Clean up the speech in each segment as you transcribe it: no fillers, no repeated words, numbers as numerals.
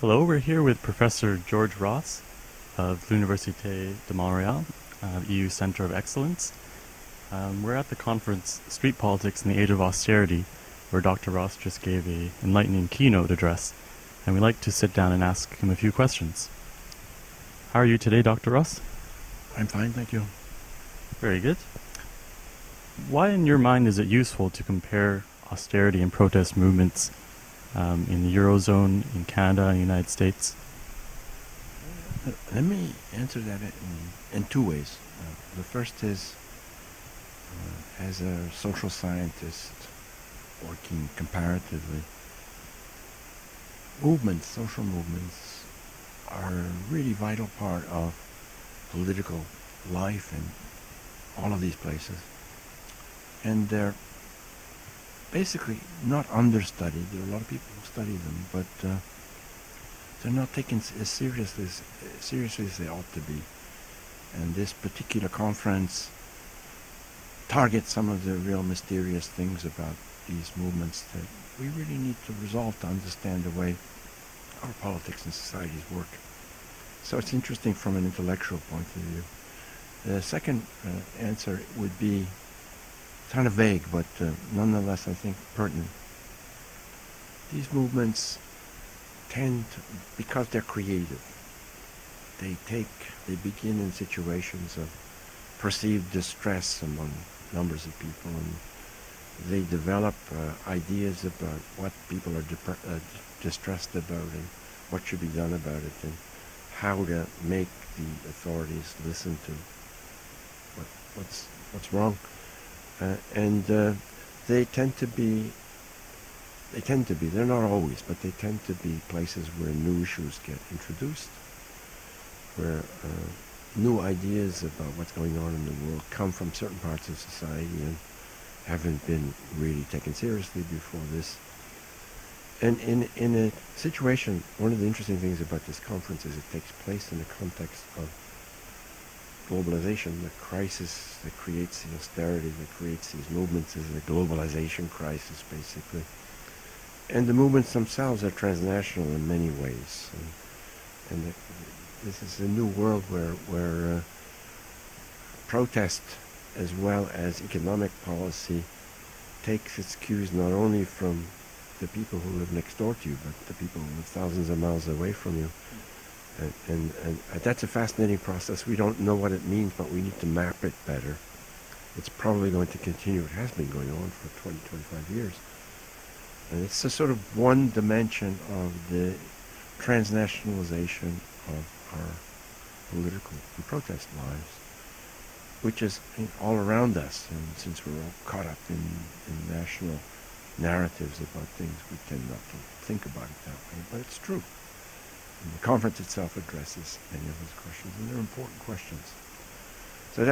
Hello, we're here with Professor George Ross of Université de Montréal, EU Center of Excellence. We're at the conference Street Politics in the Age of Austerity, where Dr. Ross just gave an enlightening keynote address, and we'd like to sit down and ask him a few questions. How are you today, Dr. Ross? I'm fine, thank you. Very good. Why, in your mind, is it useful to compare austerity and protest movements in the Eurozone, in Canada, and the United States? Let me answer that in two ways. The first is, as a social scientist working comparatively, social movements, are a really vital part of political life in all of these places. And they're basically not understudied. There are a lot of people who study them, but they're not taken as seriously as they ought to be. And this particular conference targets some of the real mysterious things about these movements that we really need to resolve to understand the way our politics and societies work. So it's interesting from an intellectual point of view. The second answer would be kind of vague, but nonetheless I think pertinent. These movements tend to, because they're creative, they begin in situations of perceived distress among numbers of people, and they develop ideas about what people are distressed about and what should be done about it, and how to make the authorities listen to what's wrong. And they tend to be, they're not always, but they tend to be places where new issues get introduced, where new ideas about what's going on in the world come from certain parts of society and haven't been really taken seriously before this. And in a situation, one of the interesting things about this conference is it takes place in the context of globalization. The crisis that creates the austerity, that creates these movements, is a globalization crisis, basically. And the movements themselves are transnational in many ways. And this is a new world where protest as well as economic policy takes its cues not only from the people who live next door to you, but the people who live thousands of miles away from you. And that's a fascinating process. We don't know what it means, but we need to map it better. It's probably going to continue. It has been going on for 20, 25 years. And it's a sort of one dimension of the transnationalization of our political and protest lives, which is all around us. And since we're all caught up in national narratives about things, we tend not to think about it that way, but it's true. And the conference itself addresses many of those questions, and they're important questions. So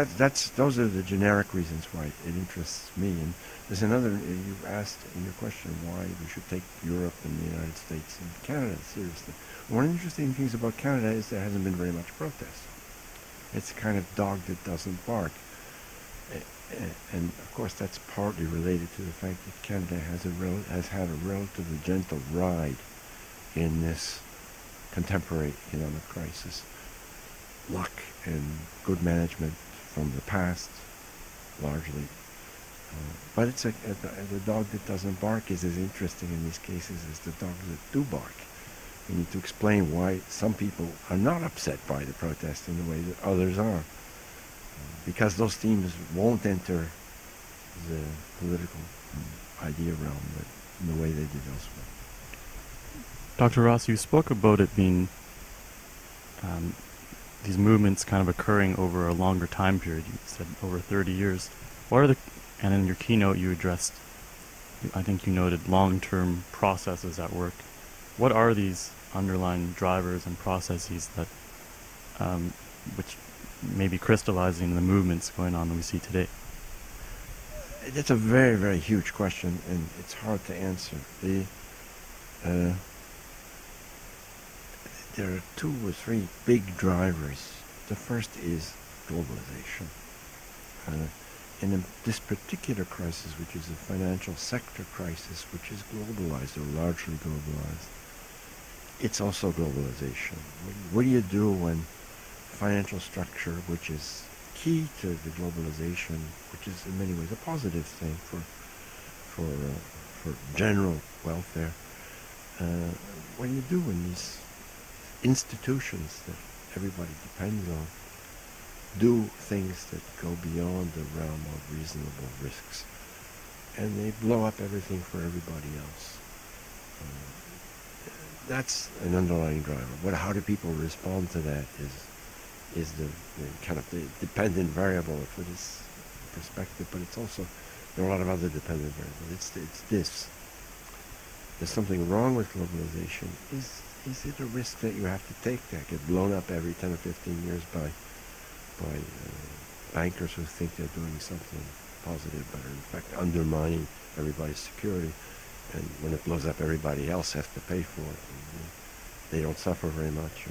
those are the generic reasons why it interests me. And there's another, you asked in your question why we should take Europe and the United States and Canada seriously. One of the interesting things about Canada is there hasn't been very much protest. It's a kind of dog that doesn't bark. And of course that's partly related to the fact that Canada has had a relatively gentle ride in this contemporary economic crisis. Luck and good management from the past, largely. But it's the dog that doesn't bark is as interesting in these cases as the dogs that do bark. We need to explain why some people are not upset by the protest in the way that others are. Because those themes won't enter the political idea realm in the way they did elsewhere. Dr. Ross, you spoke about it being these movements kind of occurring over a longer time period. You said over 30 years. And in your keynote you addressed, I think you noted long-term processes at work. What are these underlying drivers and processes that, which may be crystallizing the movements going on that we see today? It's a very, very huge question, and it's hard to answer. There are two or three big drivers. The first is globalization. In this particular crisis, which is a financial sector crisis, which is globalized or largely globalized, it's also globalization. What do you do when financial structure, which is key to the globalization, which is in many ways a positive thing for general welfare, what do you do when these institutions that everybody depends on do things that go beyond the realm of reasonable risks, and they blow up everything for everybody else? That's an underlying driver. How do people respond to that is the kind of the dependent variable for this perspective, but it's also, there are a lot of other dependent variables. It's this. There's something wrong with globalization. Is it a risk that you have to take that get blown up every 10 or 15 years by bankers who think they're doing something positive, but are in fact undermining everybody's security, and when it blows up, everybody else has to pay for it. And they don't suffer very much.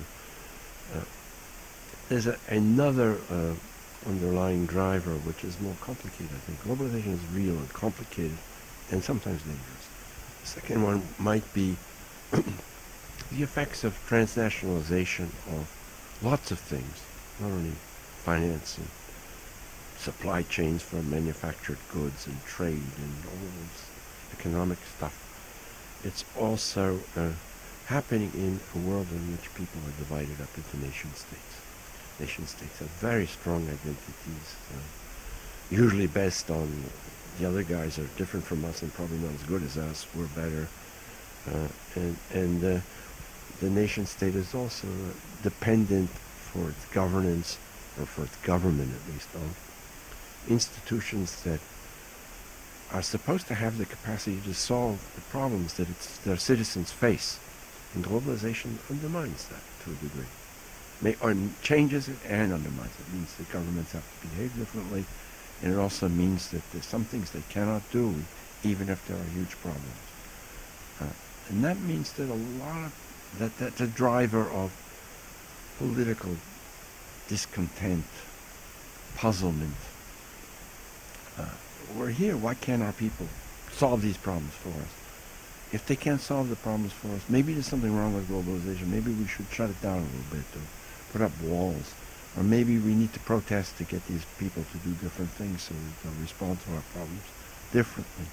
There's another underlying driver which is more complicated, I think. Globalization is real and complicated and sometimes dangerous. The second one might be the effects of transnationalization of lots of things, not only finance and supply chains for manufactured goods and trade and all this economic stuff. It's also happening in a world in which people are divided up into nation states. Nation states have very strong identities, usually based on the other guys are different from us and probably not as good as us, we're better. And the nation state is also dependent for its governance, or for its government at least, on institutions that are supposed to have the capacity to solve the problems that their citizens face. And globalization undermines that to a degree. Or changes it and undermines it. It means that governments have to behave differently, and it also means that there's some things they cannot do, even if there are huge problems. And that means that that's a driver of political discontent, puzzlement. We're here, why can't our people solve these problems for us? If they can't solve the problems for us, maybe there's something wrong with globalization. Maybe we should shut it down a little bit, or put up walls. Or maybe we need to protest to get these people to do different things so that they'll respond to our problems differently.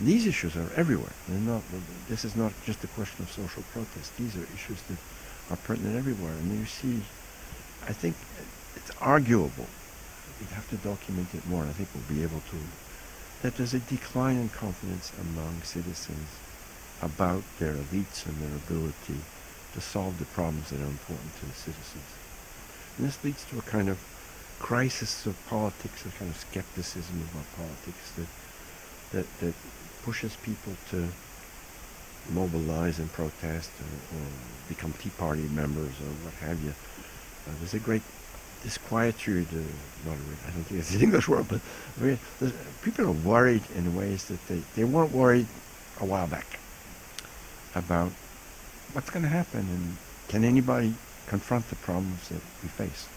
These issues are everywhere. This is not just a question of social protest. These are issues that are pertinent everywhere. And you see, I think it's arguable. We'd have to document it more, and I think we'll be able to, that there's a decline in confidence among citizens about their elites and their ability to solve the problems that are important to the citizens. And this leads to a kind of crisis of politics, a kind of skepticism about politics that pushes people to mobilize and protest or become Tea Party members or what have you. There's a great disquietude, I don't think it's an English word, but people are worried in ways that they weren't worried a while back about what's going to happen, and can anybody confront the problems that we face.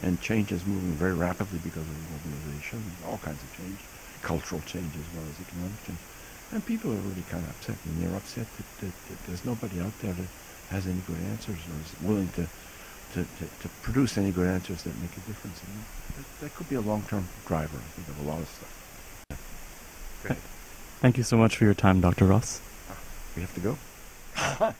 And change is moving very rapidly because of globalization, all kinds of change, cultural change as well as economic change. And people are really kind of upset, and they're upset that there's nobody out there that has any good answers or is willing to produce any good answers that make a difference. And that could be a long-term driver, I think, of a lot of stuff. Great. Thank you so much for your time, Dr. Ross. We have to go?